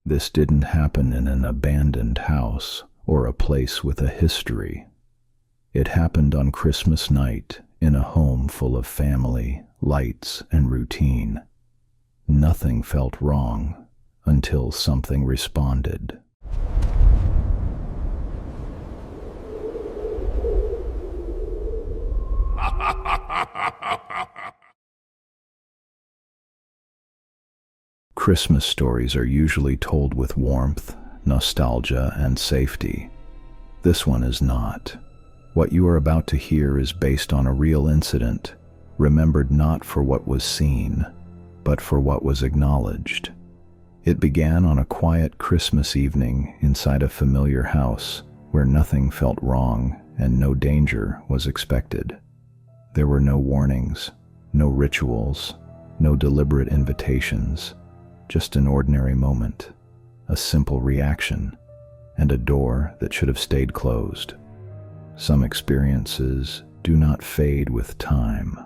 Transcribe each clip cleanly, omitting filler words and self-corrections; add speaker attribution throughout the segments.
Speaker 1: This didn't happen in an abandoned house or a place with a history. It happened on Christmas night in a home full of family, lights, and routine. Nothing felt wrong until something responded. Christmas stories are usually told with warmth, nostalgia, and safety. This one is not. What you are about to hear is based on a real incident, remembered not for what was seen, but for what was acknowledged. It began on a quiet Christmas evening inside a familiar house where nothing felt wrong and no danger was expected. There were no warnings, no rituals, no deliberate invitations, just an ordinary moment, a simple reaction, and a door that should have stayed closed. Some experiences do not fade with time.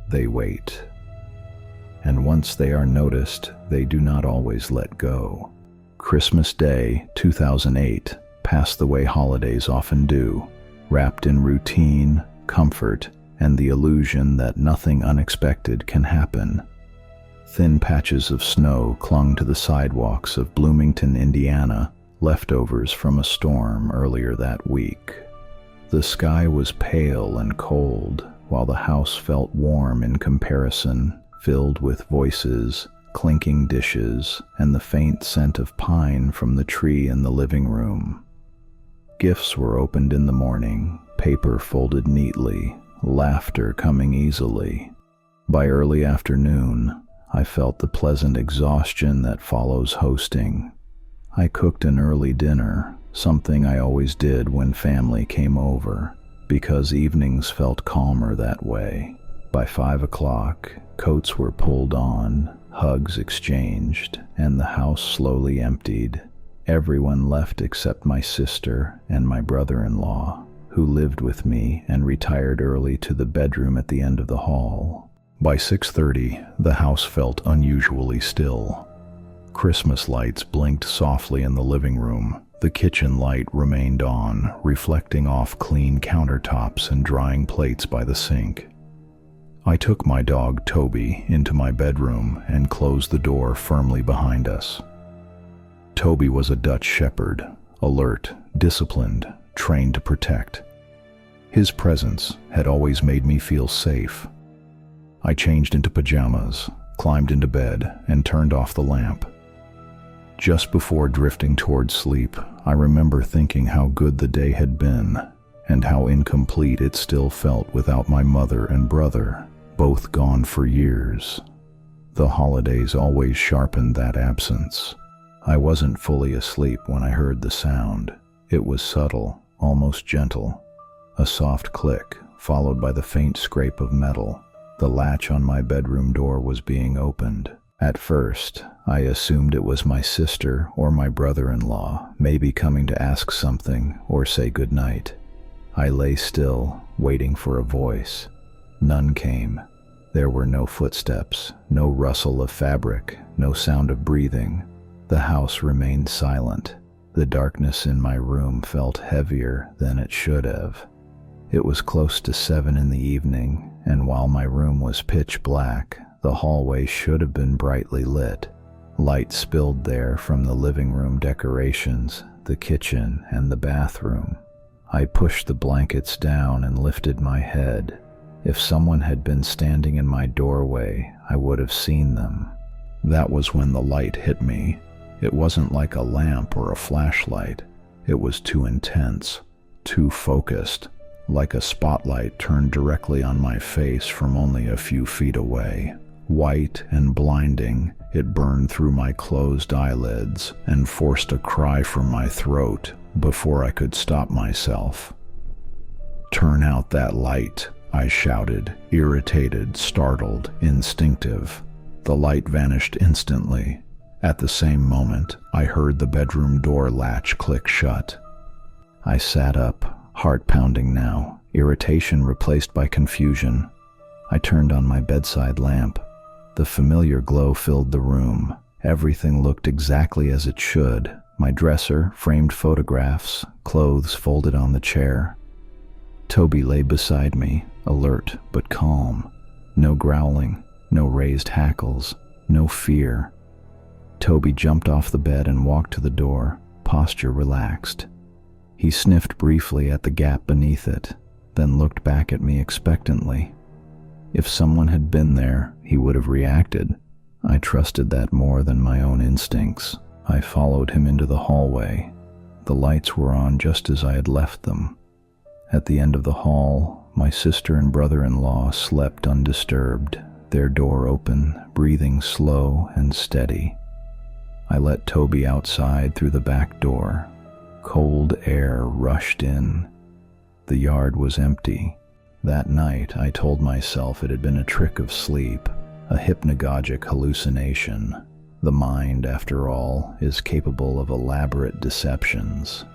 Speaker 1: They wait. And once they are noticed, they do not always let go. Christmas Day, 2008, passed the way holidays often do, wrapped in routine, comfort, and the illusion that nothing unexpected can happen. Thin patches of snow clung to the sidewalks of Bloomington, Indiana, leftovers from a storm earlier that week. The sky was pale and cold, while the house felt warm in comparison, filled with voices, clinking dishes, and the faint scent of pine from the tree in the living room. Gifts were opened in the morning, paper folded neatly, laughter coming easily. By early afternoon, I felt the pleasant exhaustion that follows hosting. I cooked an early dinner, something I always did when family came over, because evenings felt calmer that way. By 5 o'clock, coats were pulled on, hugs exchanged, and the house slowly emptied. Everyone left except my sister and my brother-in-law, who lived with me and retired early to the bedroom at the end of the hall. By 6:30, the house felt unusually still. Christmas lights blinked softly in the living room. The kitchen light remained on, reflecting off clean countertops and drying plates by the sink. I took my dog, Toby, into my bedroom and closed the door firmly behind us. Toby was a Dutch shepherd, alert, disciplined, trained to protect. His presence had always made me feel safe. I changed into pajamas, climbed into bed, and turned off the lamp. Just before drifting toward sleep, I remember thinking how good the day had been, and how incomplete it still felt without my mother and brother, both gone for years. The holidays always sharpened that absence. I wasn't fully asleep when I heard the sound. It was subtle, almost gentle. A soft click, followed by the faint scrape of metal. The latch on my bedroom door was being opened. At first, I assumed it was my sister or my brother-in-law, maybe coming to ask something or say goodnight. I lay still, waiting for a voice. None came. There were no footsteps, no rustle of fabric, no sound of breathing. The house remained silent. The darkness in my room felt heavier than it should have. It was close to 7 in the evening, and while my room was pitch black, the hallway should have been brightly lit. Light spilled there from the living room decorations, the kitchen, and the bathroom. I pushed the blankets down and lifted my head. If someone had been standing in my doorway, I would have seen them. That was when the light hit me. It wasn't like a lamp or a flashlight. It was too intense, too focused, like a spotlight turned directly on my face from only a few feet away. White and blinding, it burned through my closed eyelids and forced a cry from my throat before I could stop myself. "Turn out that light," I shouted, irritated, startled, instinctive. The light vanished instantly. At the same moment, I heard the bedroom door latch click shut. I sat up, heart pounding now, irritation replaced by confusion. I turned on my bedside lamp. The familiar glow filled the room, Everything looked exactly as it should. My dresser, framed photographs, clothes folded on the chair. Toby lay beside me, alert but calm. No growling, no raised hackles, no fear. Toby jumped off the bed and walked to the door, posture relaxed. He sniffed briefly at the gap beneath it, then looked back at me expectantly. If someone had been there, he would have reacted. I trusted that more than my own instincts. I followed him into the hallway. The lights were on just as I had left them. At the end of the hall, my sister and brother-in-law slept undisturbed, their door open, breathing slow and steady. I let Toby outside through the back door. Cold air rushed in. The yard was empty. That night, I told myself it had been a trick of sleep, a hypnagogic hallucination. The mind, after all, is capable of elaborate deceptions.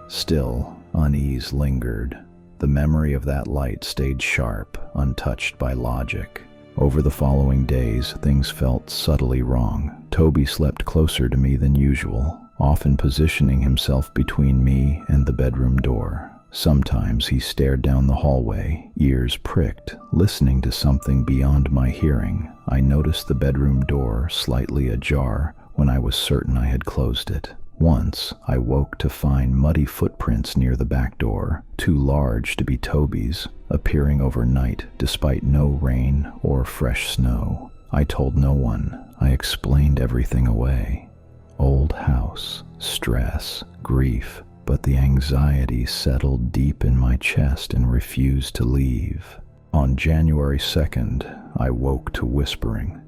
Speaker 1: Still, unease lingered. The memory of that light stayed sharp, untouched by logic. Over the following days, things felt subtly wrong. Toby slept closer to me than usual, often positioning himself between me and the bedroom door. Sometimes he stared down the hallway, ears pricked, listening to something beyond my hearing. I noticed the bedroom door slightly ajar when I was certain I had closed it. Once, I woke to find muddy footprints near the back door, too large to be Toby's, appearing overnight despite no rain or fresh snow. I told no one. I explained everything away. Old house, stress, grief, but the anxiety settled deep in my chest and refused to leave. On January 2nd, I woke to whispering.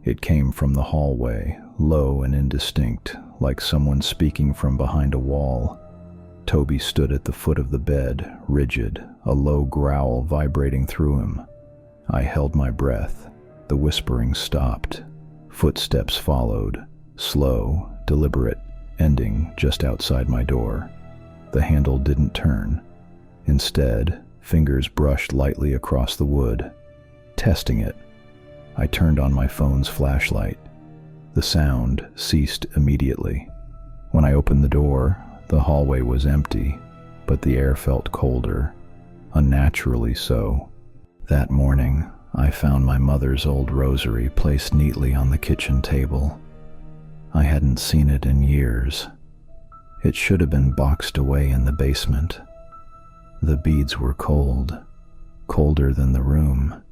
Speaker 1: It came from the hallway, low and indistinct, like someone speaking from behind a wall. Toby stood at the foot of the bed, rigid, a low growl vibrating through him. I held my breath. The whispering stopped. Footsteps followed, slow, deliberate, ending just outside my door. The handle didn't turn. Instead, fingers brushed lightly across the wood. Testing it, I turned on my phone's flashlight. The sound ceased immediately. When I opened the door, the hallway was empty, but the air felt colder, unnaturally so. That morning, I found my mother's old rosary placed neatly on the kitchen table. I hadn't seen it in years. It should have been boxed away in the basement. The beads were cold, colder than the room,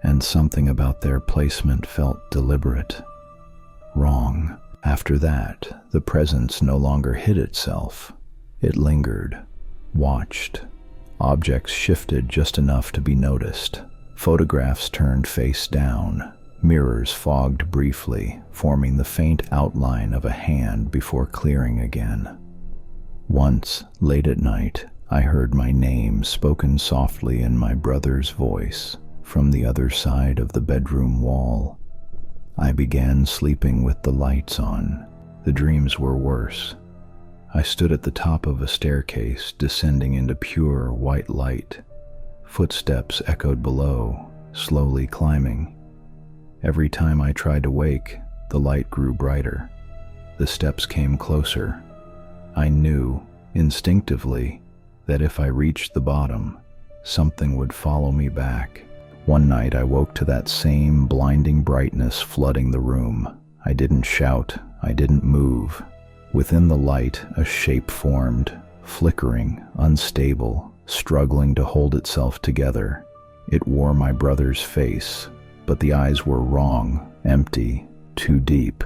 Speaker 1: and something about their placement felt deliberate, wrong. After that, the presence no longer hid itself. It lingered, watched. Objects shifted just enough to be noticed. Photographs turned face down. Mirrors fogged briefly, forming the faint outline of a hand before clearing again. Once, late at night, I heard my name spoken softly in my brother's voice from the other side of the bedroom wall. I began sleeping with the lights on. The dreams were worse. I stood at the top of a staircase, descending into pure white light. Footsteps echoed below, slowly climbing. Every time I tried to wake, the light grew brighter. The steps came closer. I knew, instinctively, that if I reached the bottom, something would follow me back. One night I woke to that same blinding brightness flooding the room. I didn't shout, I didn't move. Within the light, a shape formed, flickering, unstable, struggling to hold itself together. It wore my brother's face, but the eyes were wrong, empty, too deep.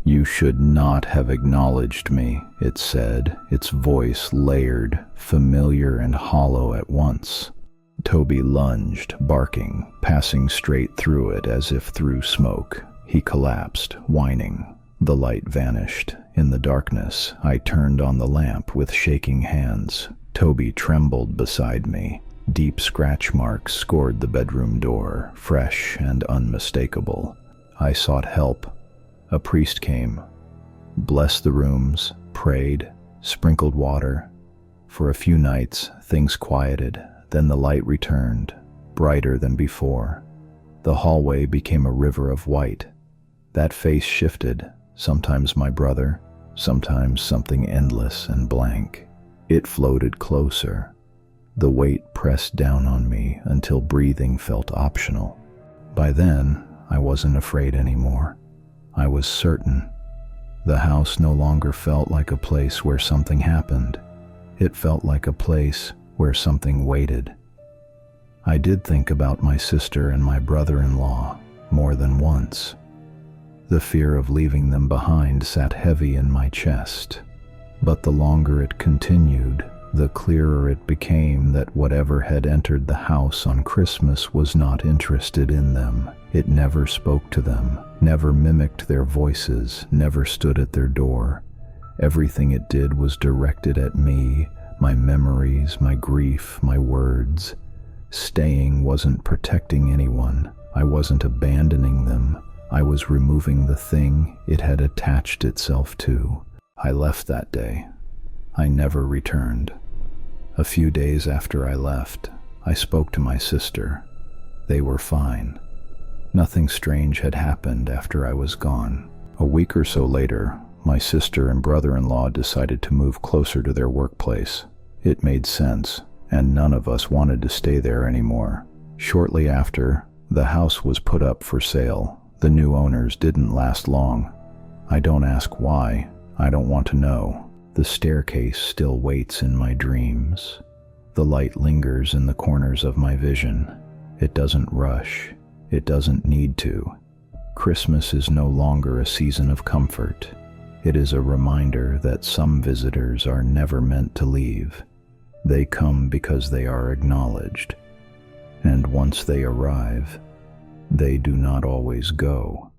Speaker 1: "You should not have acknowledged me," it said, its voice layered, familiar and hollow at once. Toby lunged, barking, passing straight through it as if through smoke. He collapsed, whining. The light vanished. In the darkness, I turned on the lamp with shaking hands. Toby trembled beside me. Deep scratch marks scored the bedroom door, fresh and unmistakable. I sought help. A priest came, blessed the rooms, prayed, sprinkled water. For a few nights, things quieted. Then the light returned, brighter than before. The hallway became a river of white. That face shifted, sometimes my brother, sometimes something endless and blank. It floated closer. The weight pressed down on me until breathing felt optional. By then, I wasn't afraid anymore. I was certain. The house no longer felt like a place where something happened. It felt like a place where something waited. I did think about my sister and my brother-in-law more than once. The fear of leaving them behind sat heavy in my chest. But the longer it continued, the clearer it became that whatever had entered the house on Christmas was not interested in them. It never spoke to them, never mimicked their voices, never stood at their door. Everything it did was directed at me, my memories, my grief, my words. Staying wasn't protecting anyone. I wasn't abandoning them. I was removing the thing it had attached itself to. I left that day. I never returned. A few days after I left, I spoke to my sister. They were fine. Nothing strange had happened after I was gone. A week or so later, my sister and brother-in-law decided to move closer to their workplace. It made sense, and none of us wanted to stay there anymore. Shortly after, the house was put up for sale. The new owners didn't last long. I don't ask why. I don't want to know. The staircase still waits in my dreams. The light lingers in the corners of my vision. It doesn't rush. It doesn't need to. Christmas is no longer a season of comfort. It is a reminder that some visitors are never meant to leave. They come because they are acknowledged. And once they arrive, they do not always go.